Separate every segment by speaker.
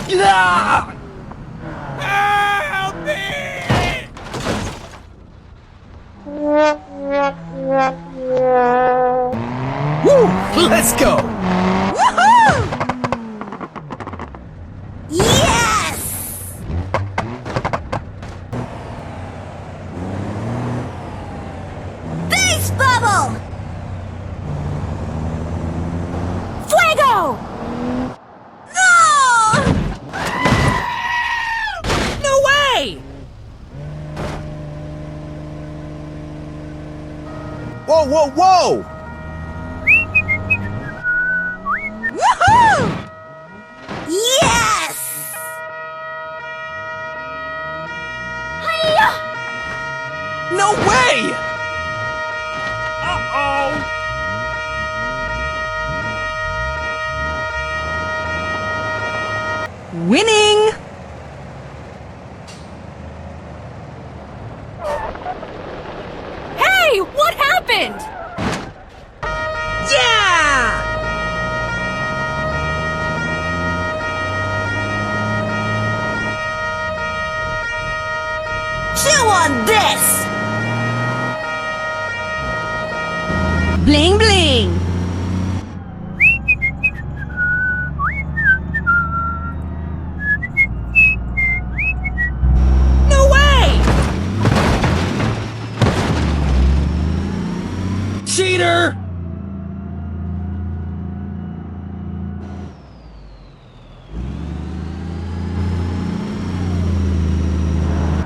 Speaker 1: Ah!
Speaker 2: Help me!
Speaker 1: Woo! Let's go!
Speaker 3: Woohoo! Yes! Base bubble! Fuego! No!
Speaker 2: No way!
Speaker 1: Whoa, whoa, whoa!
Speaker 3: Woohoo! Yes! Hiya!
Speaker 1: No way!
Speaker 2: Uh-oh!
Speaker 4: Winning!
Speaker 2: Hey! What happened?
Speaker 4: Yeah!
Speaker 3: Chew on this!
Speaker 4: Bling bling!
Speaker 2: No way!
Speaker 1: Cheater!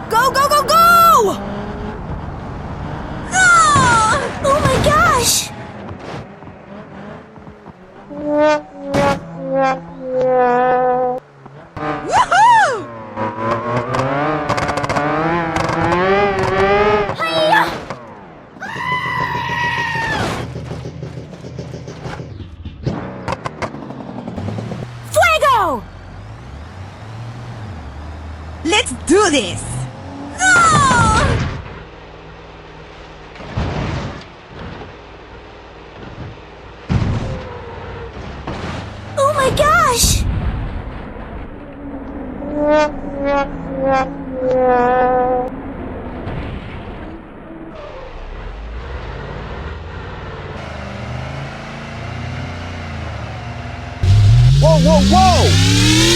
Speaker 2: Go, go, go, go!
Speaker 3: Oh! Oh my gosh! Woohoo! Hiya!
Speaker 2: Fuego!
Speaker 4: Let's do this!
Speaker 3: No! Oh my gosh!
Speaker 1: Whoa, whoa, whoa!